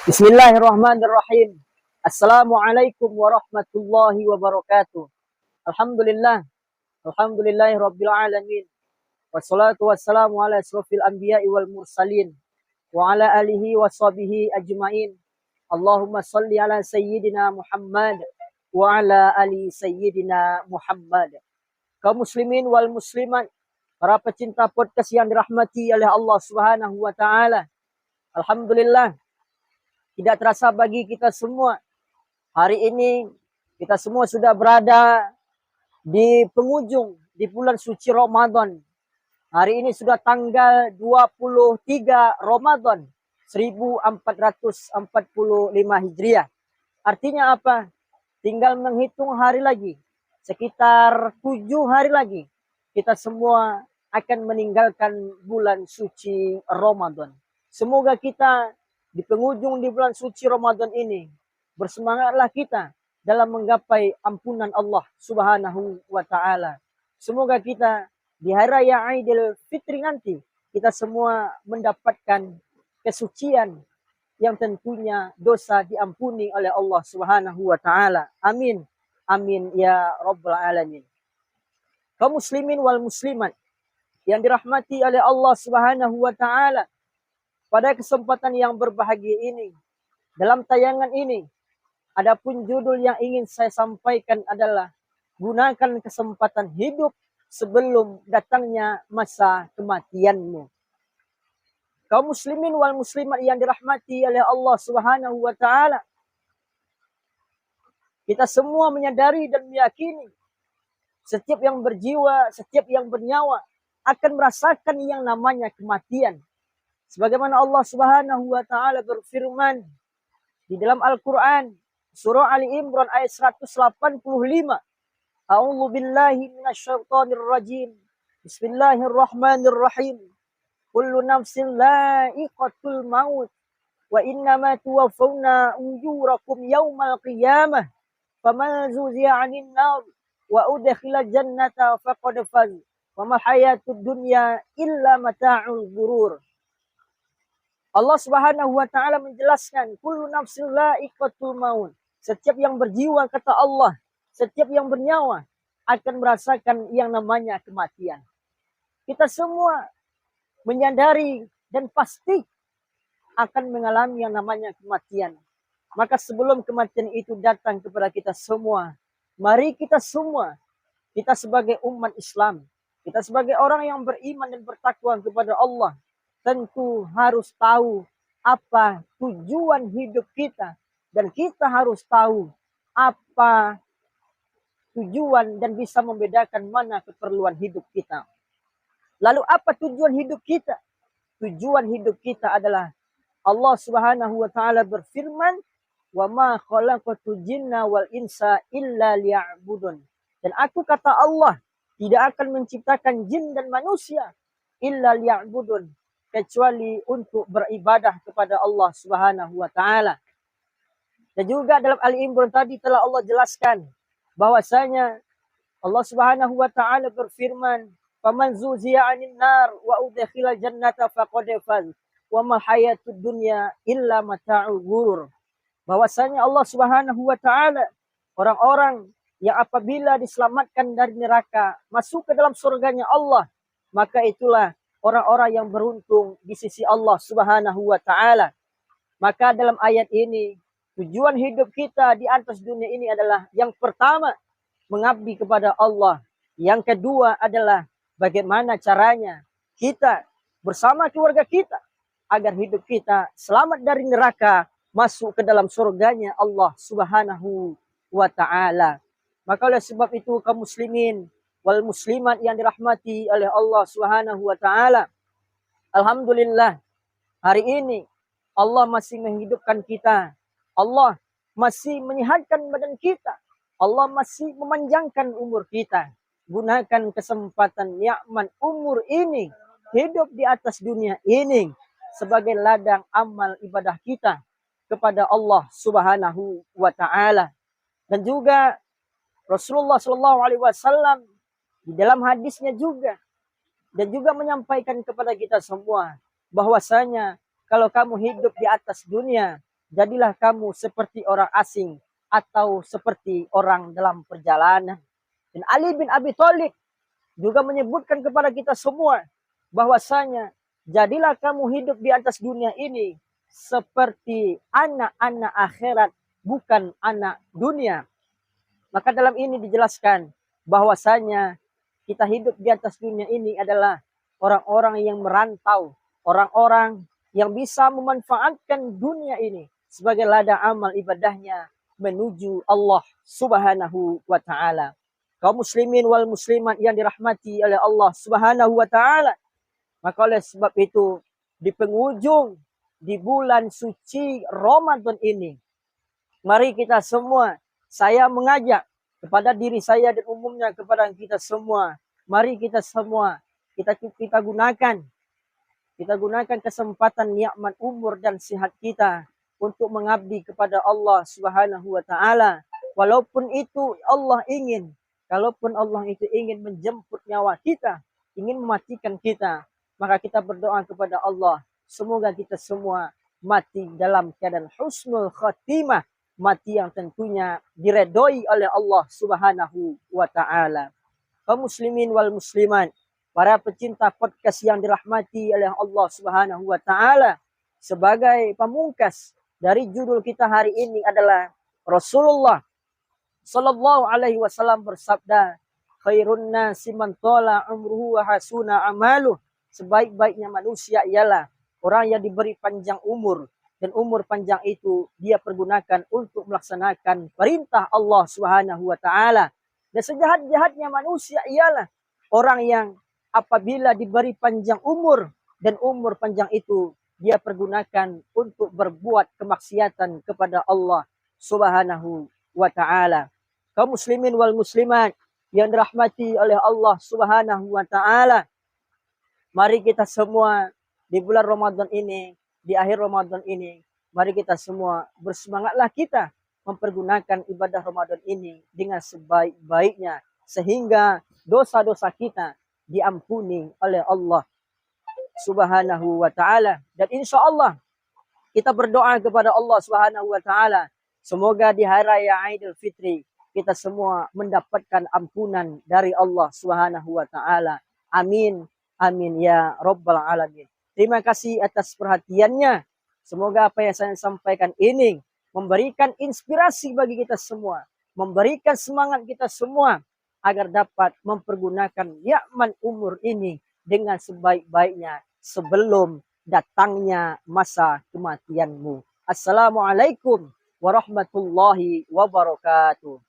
Bismillahirrahmanirrahim. Assalamualaikum warahmatullahi wabarakatuh. Alhamdulillah. Alhamdulillahi rabbil alamin. Wassalatu wassalamu ala asrofil anbiya'i wal mursalin. Wa ala alihi wa sahbihi ajma'in. Allahumma salli ala sayyidina Muhammad. Wa ala ali sayyidina Muhammad. Kaum muslimin wal muslimat, para pecinta podcast yang dirahmati oleh Allah Subhanahu wa taala. Alhamdulillah, tidak terasa bagi kita semua, hari ini kita semua sudah berada di penghujung di bulan suci Ramadan. Hari ini sudah tanggal 23 Ramadan 1445 Hijriah. Artinya apa? Tinggal menghitung hari lagi. Sekitar 7 hari lagi kita semua akan meninggalkan bulan suci Ramadan. Semoga kita di penghujung di bulan suci Ramadan ini, bersemangatlah kita dalam menggapai ampunan Allah Subhanahu wa taala. Semoga kita di hari raya Idul Fitri nanti kita semua mendapatkan kesucian yang tentunya dosa diampuni oleh Allah Subhanahu wa taala. Amin. Amin ya rabbal alamin. Kaum muslimin wal muslimat yang dirahmati oleh Allah Subhanahu wa taala, pada kesempatan yang berbahagia ini, dalam tayangan ini, adapun judul yang ingin saya sampaikan adalah gunakan kesempatan hidup sebelum datangnya masa kematianmu. Kaum muslimin wal muslimat yang dirahmati oleh Allah Subhanahu wa taala, kita semua menyadari dan meyakini setiap yang berjiwa, setiap yang bernyawa akan merasakan yang namanya kematian. Sebagaimana Allah Subhanahu wa taala berfirman di dalam Al-Qur'an surah Ali Imran ayat 185. A'udzu billahi minasyaitonir rajim. Bismillahirrahmanirrahim. Kullu nafsin dha'iqatul maut wa innama tuwaffawna ujurakum yaumal qiyamah. Faman zuziya 'anil nar wa udkhilal jannata faqad faz. Wa ma hayatud dunya illa mata'ul ghurur. Allah Subhanahu wa taala menjelaskan, kullu nafsin dha'iqatul maut. Setiap yang berjiwa, kata Allah, setiap yang bernyawa akan merasakan yang namanya kematian. Kita semua menyadari dan pasti akan mengalami yang namanya kematian. Maka sebelum kematian itu datang kepada kita semua, mari kita semua, kita sebagai umat Islam, kita sebagai orang yang beriman dan bertakwa kepada Allah, tentu harus tahu apa tujuan hidup kita. Dan kita harus tahu apa tujuan dan bisa membedakan mana keperluan hidup kita. Lalu apa tujuan hidup kita? Tujuan hidup kita adalah Allah Subhanahu wa taala berfirman, "Wa ma khalaqatul jinna wal insa illa liya'budun." Dan aku, kata Allah, tidak akan menciptakan jin dan manusia illa liya'budun, kecuali untuk beribadah kepada Allah Subhanahu wa taala. Dan juga dalam Ali Imran tadi telah Allah jelaskan bahwasanya Allah Subhanahu wa taala berfirman, "Faman zuziya 'anil nar wa udkhilal jannata faqad faz wa ma hayatud dunya illa mata'ul ghurur." Bahwasanya Allah Subhanahu wa taala, orang-orang yang apabila diselamatkan dari neraka masuk ke dalam surganya Allah, maka itulah orang-orang yang beruntung di sisi Allah Subhanahu wa taala. Maka dalam ayat ini, tujuan hidup kita di atas dunia ini adalah yang pertama, mengabdi kepada Allah. Yang kedua adalah bagaimana caranya kita bersama keluarga kita agar hidup kita selamat dari neraka, masuk ke dalam surganya Allah Subhanahu wa taala. Maka oleh sebab itu, kaum muslimin wal muslimat yang dirahmati oleh Allah Subhanahu wa taala, alhamdulillah, hari ini Allah masih menghidupkan kita. Allah masih menyehatkan badan kita. Allah masih memanjangkan umur kita. Gunakan kesempatan nikmat umur ini, hidup di atas dunia ini, sebagai ladang amal ibadah kita kepada Allah Subhanahu wa taala. Dan juga Rasulullah Shallallahu alaihi wasallam di dalam hadisnya juga dan juga menyampaikan kepada kita semua bahwasanya kalau kamu hidup di atas dunia jadilah kamu seperti orang asing atau seperti orang dalam perjalanan. Dan Ali bin Abi Thalib juga menyebutkan kepada kita semua bahwasanya jadilah kamu hidup di atas dunia ini seperti anak-anak akhirat, bukan anak dunia. Maka dalam ini dijelaskan bahwasanya kita hidup di atas dunia ini adalah orang-orang yang merantau, orang-orang yang bisa memanfaatkan dunia ini sebagai ladang amal ibadahnya menuju Allah Subhanahu wa taala. Kaum muslimin wal muslimat yang dirahmati oleh Allah Subhanahu wa taala. Maka oleh sebab itu di penghujung di bulan suci Ramadan ini, mari kita semua, saya mengajak kepada diri saya dan umumnya kepada kita semua, mari kita semua kita gunakan kesempatan nikmat umur dan sehat kita untuk mengabdi kepada Allah Subhanahu wa taala. Walaupun itu Allah ingin, kalaupun Allah itu ingin menjemput nyawa kita, ingin mematikan kita, maka kita berdoa kepada Allah, semoga kita semua mati dalam keadaan husnul khatimah, mati yang tentunya diredoi oleh Allah Subhanahu wa taala. Kaum muslimin wal muslimat, para pecinta podcast yang dirahmati oleh Allah Subhanahu wa taala, sebagai pamungkas dari judul kita hari ini adalah Rasulullah sallallahu alaihi wasallam bersabda, khairun nasi man tala umruhu wa hasuna amaluh. Sebaik-baiknya manusia ialah orang yang diberi panjang umur, dan umur panjang itu dia pergunakan untuk melaksanakan perintah Allah Subhanahu wa taala. Dan sejahat-jahatnya manusia ialah orang yang apabila diberi panjang umur dan umur panjang itu dia pergunakan untuk berbuat kemaksiatan kepada Allah Subhanahu wa taala. Kaum muslimin wal muslimat yang dirahmati oleh Allah Subhanahu wa taala, mari kita semua di bulan Ramadan ini, di akhir Ramadan ini, mari kita semua bersemangatlah kita mempergunakan ibadah Ramadan ini dengan sebaik-baiknya, sehingga dosa-dosa kita diampuni oleh Allah Subhanahu wa taala. Dan insya Allah kita berdoa kepada Allah Subhanahu wa taala, semoga di hari raya Idul Fitri kita semua mendapatkan ampunan dari Allah Subhanahu wa taala. Amin. Amin ya rabbal alamin. Terima kasih atas perhatiannya. Semoga apa yang saya sampaikan ini memberikan inspirasi bagi kita semua, memberikan semangat kita semua agar dapat mempergunakan nikmat umur ini dengan sebaik-baiknya sebelum datangnya masa kematianmu. Assalamualaikum warahmatullahi wabarakatuh.